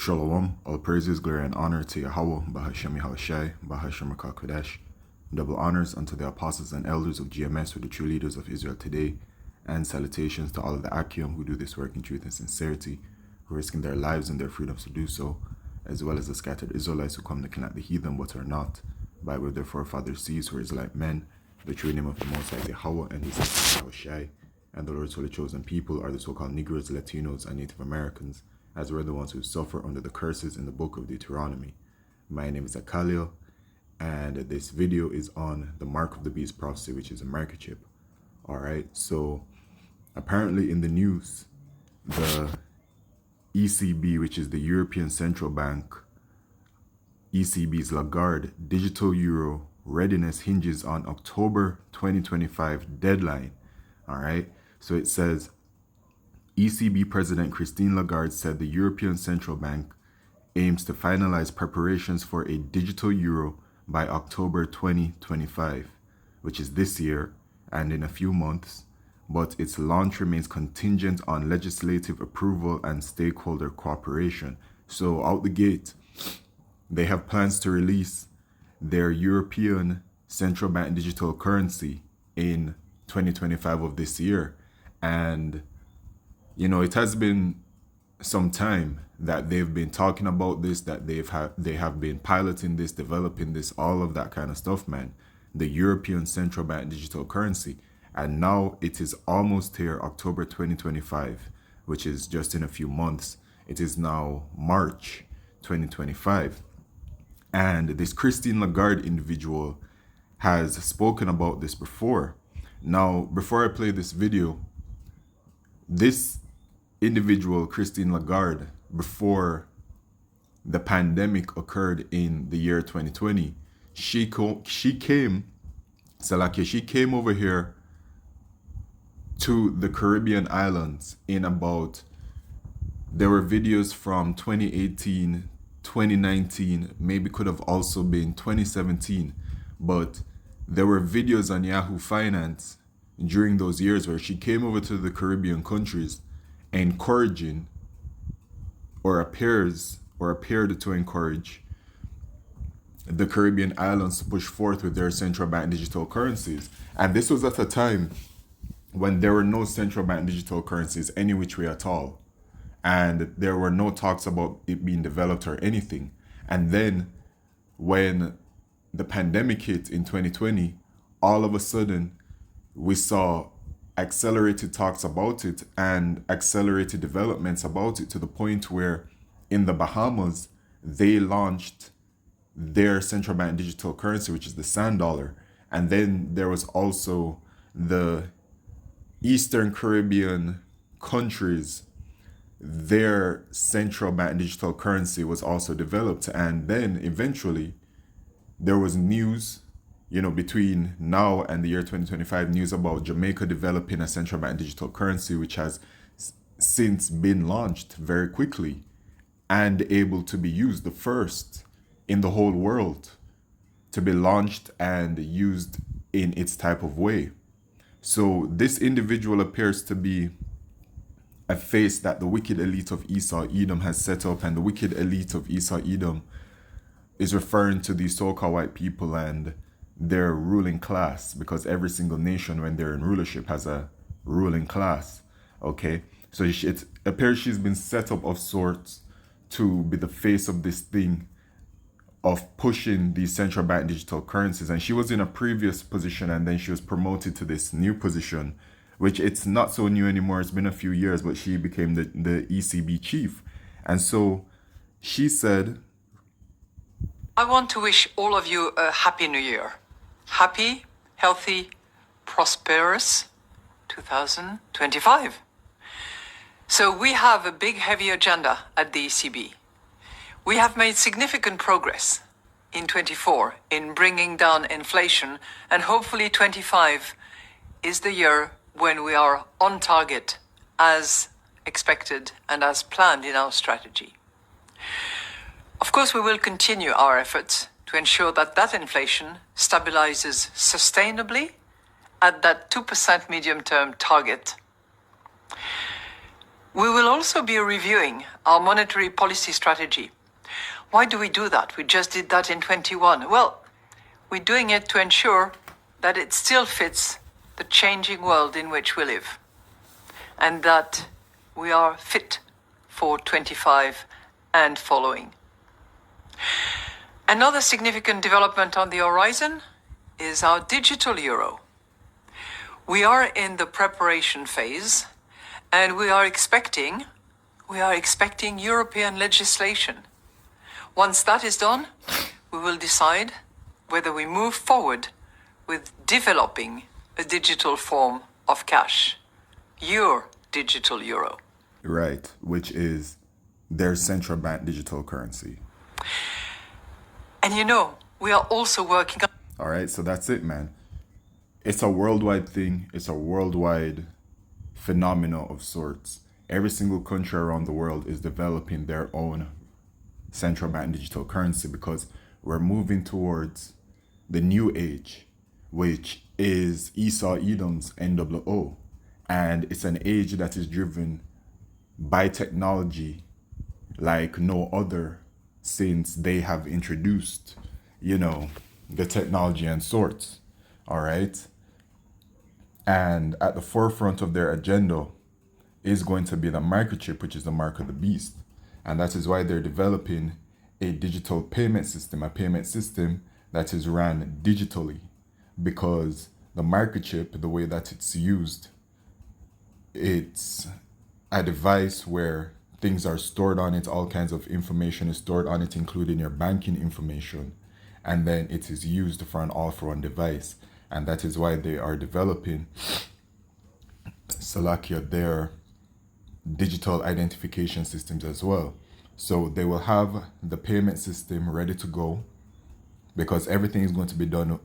Shalom, all praises, glory, and honor to Yahweh, Bahashem Yahushai, Bahashem Kodesh. Double honors unto the apostles and elders of GMS, who are the true leaders of Israel today, and salutations to all of the Akim who do this work in truth and sincerity, who are risking their lives and their freedoms to do so, as well as the scattered Israelites who come to connect the heathen but are not, by what their forefathers seized, who are Israelite men, the true name of the Most High Yahweh and His Son Yahushai, and the Lord's holy chosen people are the so-called Negroes, Latinos, and Native Americans, as we're the ones who suffer under the curses in the book of Deuteronomy. My name is Akalio, and this video is on the Mark of the Beast prophecy, which is a microchip. Alright, so apparently in the news, the ECB, which is the European Central Bank, ECB's Lagarde digital euro readiness hinges on October 2025 deadline. Alright, so it says, ECB President Christine Lagarde said the European Central Bank aims to finalize preparations for a digital euro by October 2025, which is this year and in a few months, but its launch remains contingent on legislative approval and stakeholder cooperation. So out the gate, they have plans to release their European Central Bank digital currency in 2025 of this year. And you know, it has been some time that they've been talking about this, that they have been piloting this, developing this, all of that kind of stuff, man. The European Central Bank digital currency. And now it is almost here, October 2025, which is just in a few months. It is now March 2025. And this Christine Lagarde individual has spoken about this before. Now, before I play this video, this individual, Christine Lagarde, before the pandemic occurred in the year 2020, she came over here to the Caribbean islands in about, there were videos from 2018, 2019, maybe could have also been 2017, but there were videos on Yahoo Finance during those years where she came over to the Caribbean countries encouraging, or appeared to encourage, the Caribbean islands to push forth with their central bank digital currencies. And this was at a time when there were no central bank digital currencies any which way at all. And there were no talks about it being developed or anything. And then when the pandemic hit in 2020, all of a sudden we saw accelerated talks about it and accelerated developments about it, to the point where in the Bahamas, they launched their central bank digital currency, which is the sand dollar. And then there was also the Eastern Caribbean countries, their central bank digital currency was also developed. And then eventually there was news, you know, between now and the year 2025, news about Jamaica developing a central bank digital currency, which has since been launched very quickly and able to be used, the first in the whole world to be launched and used in its type of way. So this individual appears to be a face that the wicked elite of Esau Edom has set up, and the wicked elite of Esau Edom is referring to these so-called white people and their ruling class, because every single nation, when they're in rulership, has a ruling class. Okay, so it appears she's been set up of sorts to be the face of this thing of pushing these central bank digital currencies. And she was in a previous position, and then she was promoted to this new position, which it's not so new anymore. It's been a few years, but she became the ECB chief. And so she said, I want to wish all of you a happy new year. Happy, healthy, prosperous 2025. So we have a big, heavy agenda at the ECB. We have made significant progress in 24 in bringing down inflation, and hopefully 25 is the year when we are on target as expected and as planned in our strategy. Of course, we will continue our efforts to ensure that that inflation stabilizes sustainably at that 2% medium-term target. We will also be reviewing our monetary policy strategy. Why do we do that? We just did that in 21. Well, we're doing it to ensure that it still fits the changing world in which we live, and that we are fit for 25 and following. Another significant development on the horizon is our digital euro. We are in the preparation phase, and we are expecting European legislation. Once that is done, we will decide whether we move forward with developing a digital form of cash, your digital euro. Right, which is their central bank digital currency. And we are also working on... All right, so that's it, man. It's a worldwide thing. It's a worldwide phenomenon of sorts. Every single country around the world is developing their own central bank digital currency because we're moving towards the new age, which is Esau Edom's NWO. And it's an age that is driven by technology like no other since they have introduced, the technology and sorts. All right. And at the forefront of their agenda is going to be the microchip, which is the mark of the beast. And that is why they're developing a digital payment system, a payment system that is run digitally. Because the microchip, the way that it's used, it's a device where things are stored on it, all kinds of information is stored on it, including your banking information. And then it is used for an all-for-one device. And that is why they are developing, their digital identification systems as well. So they will have the payment system ready to go because everything is going to be done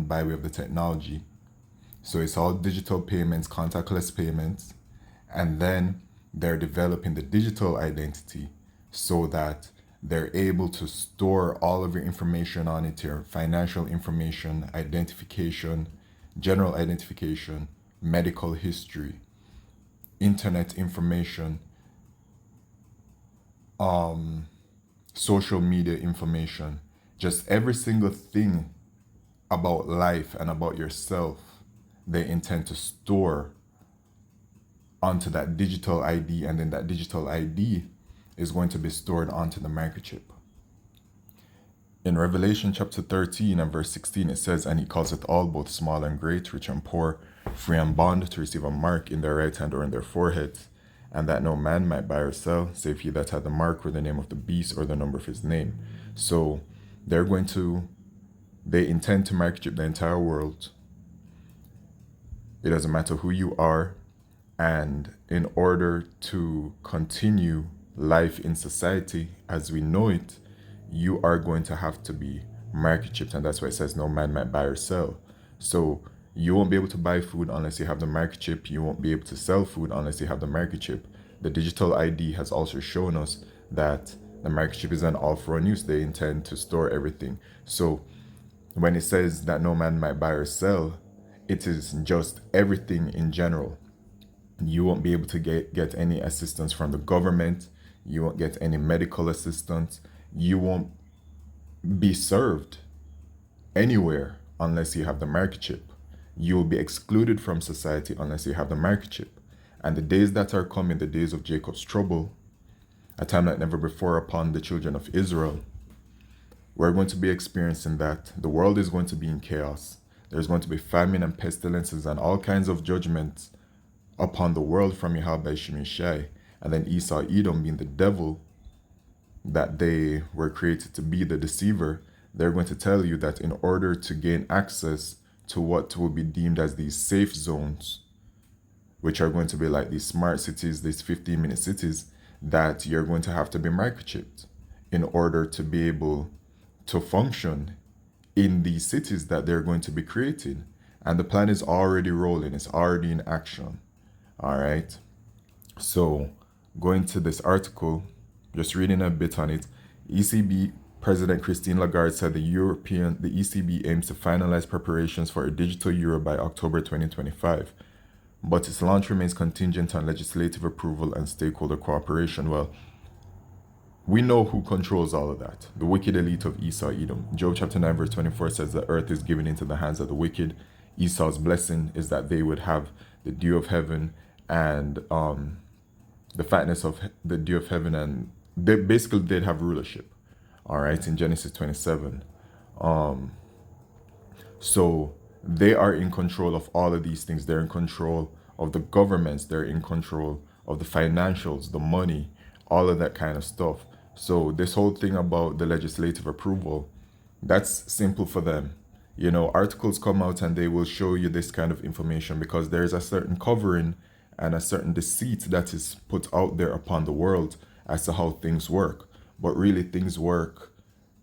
by way of the technology. So it's all digital payments, contactless payments, and then they're developing the digital identity so that they're able to store all of your information on it, your financial information, identification, general identification, medical history, internet information, social media information, just every single thing about life and about yourself, they intend to store onto that digital ID, and then that digital ID is going to be stored onto the microchip. In Revelation chapter 13 and verse 16, it says, "And he causeth all, both small and great, rich and poor, free and bond, to receive a mark in their right hand or in their foreheads, and that no man might buy or sell, save he that had the mark or the name of the beast or the number of his name." So they intend to microchip the entire world. It doesn't matter who you are. And in order to continue life in society as we know it, you are going to have to be microchipped. And that's why it says no man might buy or sell. So you won't be able to buy food unless you have the microchip. You won't be able to sell food unless you have the microchip. The digital ID has also shown us that the microchip is an all-for-one use. They intend to store everything. So when it says that no man might buy or sell, it is just everything in general. You won't be able to get any assistance from the government. You won't get any medical assistance. You won't be served anywhere unless you have the microchip. You will be excluded from society unless you have the microchip. And the days that are coming, the days of Jacob's trouble, a time like never before upon the children of Israel, we're going to be experiencing that. The world is going to be in chaos. There's going to be famine and pestilences and all kinds of judgments upon the world from Yahweh Shemishai. And then Esau Edom, being the devil that they were created to be, the deceiver, they're going to tell you that in order to gain access to what will be deemed as these safe zones, which are going to be like these smart cities, these 15-minute cities, that you're going to have to be microchipped in order to be able to function in these cities that they're going to be creating. And the plan is already rolling. It's already in action. All right. So going to this article, just reading a bit on it, ECB President Christine Lagarde said the ECB aims to finalize preparations for a digital euro by October 2025. but its launch remains contingent on legislative approval and stakeholder cooperation. Well, we know who controls all of that. The wicked elite of Esau, Edom. Job chapter 9 verse 24 says the earth is given into the hands of the wicked. Esau's blessing is that they would have the dew of heaven and the fatness of the dew of heaven, and they'd have rulership. All right, in Genesis 27. So they are in control of all of these things. They're in control of the governments. They're in control of the financials, the money, all of that kind of stuff. So this whole thing about the legislative approval, that's simple for them. You know, articles come out and they will show you this kind of information because there's a certain covering and a certain deceit that is put out there upon the world as to how things work. But really things work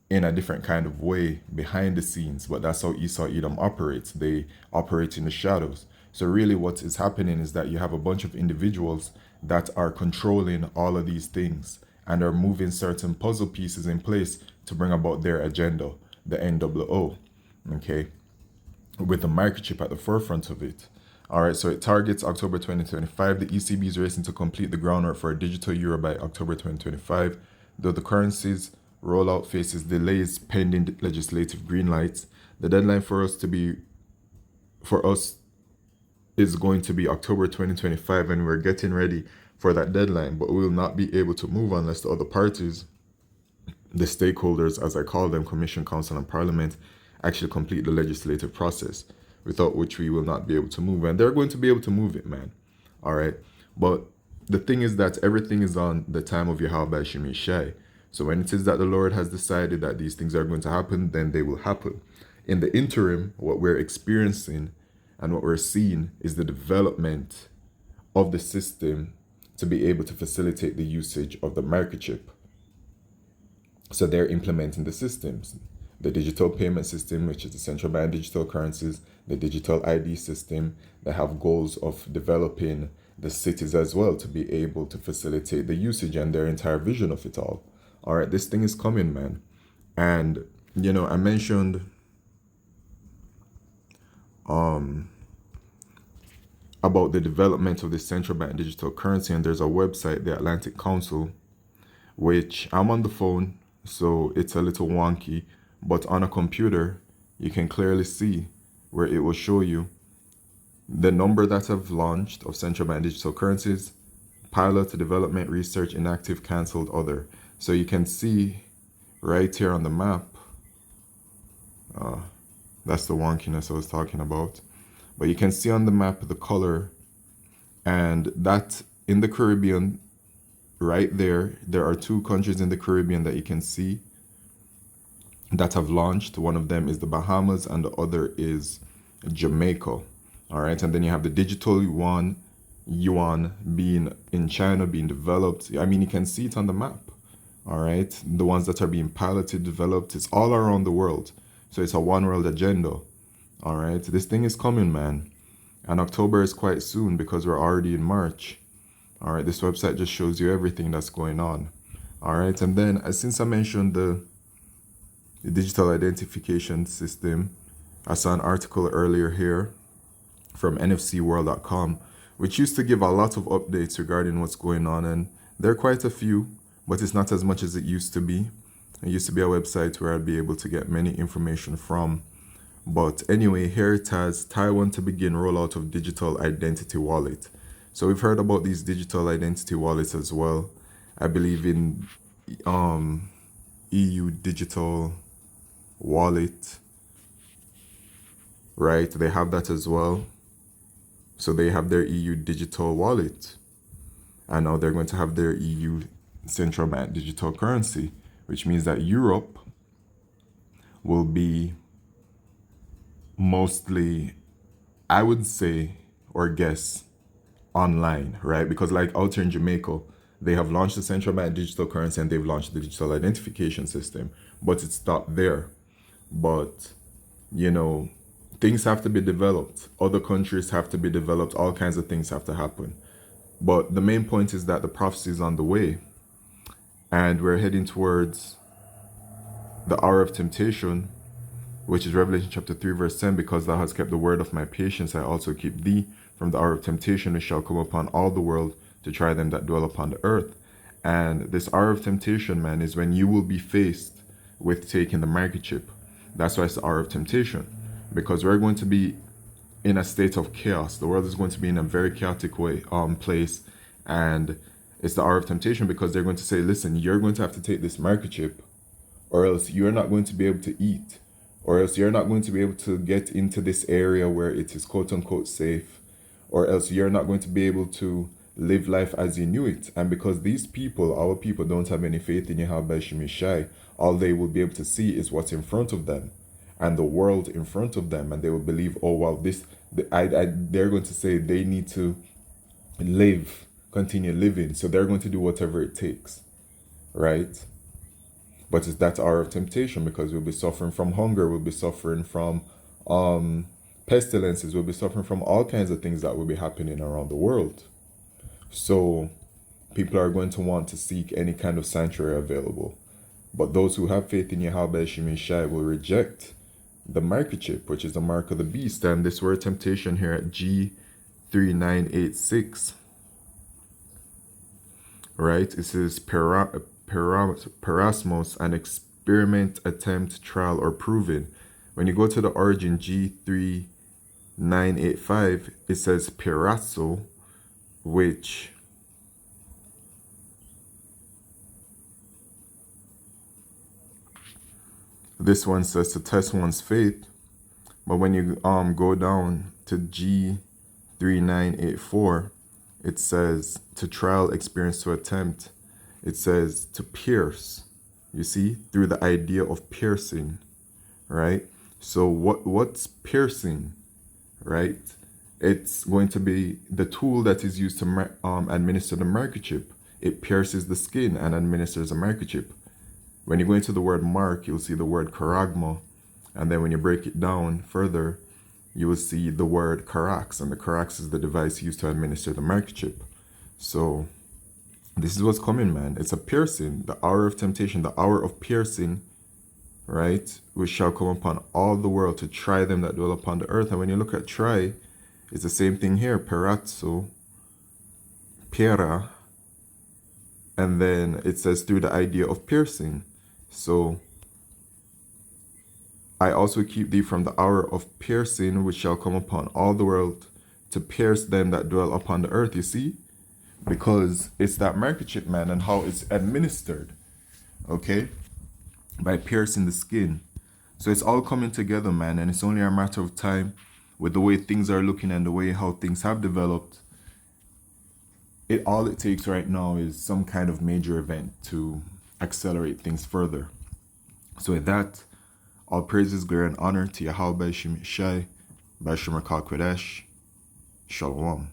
in a different kind of way behind the scenes. But that's how Esau Edom operates. They operate in the shadows. So really what is happening is that you have a bunch of individuals that are controlling all of these things and are moving certain puzzle pieces in place to bring about their agenda, the NWO, okay, with the microchip at the forefront of it. All right, so it targets October 2025. The ECB is racing to complete the groundwork for a digital euro by October 2025, though the currency's rollout faces delays pending legislative green lights. The deadline for us is going to be October 2025, and we're getting ready for that deadline, but we will not be able to move unless the other parties, the stakeholders, as I call them, Commission, Council, and Parliament, actually complete the legislative process, without which we will not be able to move. And they're going to be able to move it, man. All right. But the thing is that everything is on the time of Yahweh Shemi Shai. So when it is that the Lord has decided that these things are going to happen, then they will happen. In the interim, what we're experiencing and what we're seeing is the development of the system to be able to facilitate the usage of the microchip. So they're implementing the systems, the digital payment system, which is the central bank digital currencies, the digital ID system. They have goals of developing the cities as well to be able to facilitate the usage and their entire vision of it all. All right, this thing is coming, man. And, you know, I mentioned about the development of the central bank digital currency, and there's a website, the Atlantic Council, which I'm on the phone, so it's a little wonky, but on a computer, you can clearly see where it will show you the number that have launched of central bank digital currencies, pilot, development, research, inactive, cancelled, other. So you can see right here on the map, that's the wonkiness I was talking about. But you can see on the map the color, and that in the Caribbean, right there, there are two countries in the Caribbean that you can see that have launched. One of them is the Bahamas and the other is Jamaica. All right, and then you have the digital yuan being in China, being developed. I mean, you can see it on the map. All right, the ones that are being piloted, developed, it's all around the world. So it's a one world agenda. All right, this thing is coming, man. And October is quite soon because we're already in March. All right, this website just shows you everything that's going on. All right, and then since I mentioned the digital identification system, I saw an article earlier here from nfcworld.com, which used to give a lot of updates regarding what's going on, and there are quite a few, but it's not as much as it used to be. It used to be a website where I'd be able to get many information from. But anyway, here it has Taiwan to begin rollout of digital identity wallet. So we've heard about these digital identity wallets as well. I believe in EU digital wallet, right? They have that as well. So they have their EU digital wallet, and now they're going to have their EU central bank digital currency, which means that Europe will be mostly, I would say or guess, online, right? Because like out here in Jamaica, they have launched the central bank digital currency and they've launched the digital identification system, but it stopped there. But, you know, things have to be developed. Other countries have to be developed. All kinds of things have to happen. But the main point is that the prophecy is on the way, and we're heading towards the hour of temptation, which is Revelation chapter 3 verse 10, because thou hast kept the word of my patience, I also keep thee from the hour of temptation which shall come upon all the world to try them that dwell upon the earth. And this hour of temptation, man, is when you will be faced with taking the microchip. That's why it's the hour of temptation, because we're going to be in a state of chaos. The world is going to be in a very chaotic place, and it's the hour of temptation because they're going to say, listen, you're going to have to take this microchip, or else you're not going to be able to eat, or else you're not going to be able to get into this area where it is quote unquote safe, or else you're not going to be able to live life as you knew it. And because these people, our people, don't have any faith in Yahweh Shemishai, all they will be able to see is what's in front of them and the world in front of them, and they will believe, oh wow, they're going to say they need to continue living, so they're going to do whatever it takes, right? But it's that hour of temptation, because we'll be suffering from hunger, we'll be suffering from pestilences, we'll be suffering from all kinds of things that will be happening around the world. So people are going to want to seek any kind of sanctuary available. But those who have faith in Yahweh Shemishai will reject the microchip, which is the mark of the beast. And this word temptation here at G3986, right? It says parasmos, an experiment, attempt, trial, or proving. When you go to the origin G3985, it says pirasso, which this one says to test one's faith. But when you go down to G3984, it says to trial, experience, to attempt. It says to pierce, you see, through the idea of piercing, right? So what's piercing, right? It's going to be the tool that is used to administer the microchip. It pierces the skin and administers a microchip. When you go into the word mark, you'll see the word karagma. And then when you break it down further, you will see the word karax. And the karax is the device used to administer the microchip. So this is what's coming, man. It's a piercing, the hour of temptation, the hour of piercing, right? Which shall come upon all the world to try them that dwell upon the earth. And when you look at try, it's the same thing here, perazzo, pera, and then it says through the idea of piercing. So I also keep thee from the hour of piercing, which shall come upon all the world to pierce them that dwell upon the earth. You see? Because it's that microchip, man, and how it's administered, okay? By piercing the skin. So it's all coming together, man, and it's only a matter of time. With the way things are looking and the way how things have developed, all it takes right now is some kind of major event to accelerate things further. So with that, all praises, glory, and honor to Yahweh Shemishai, Bashar Makal Kodesh, Shalom.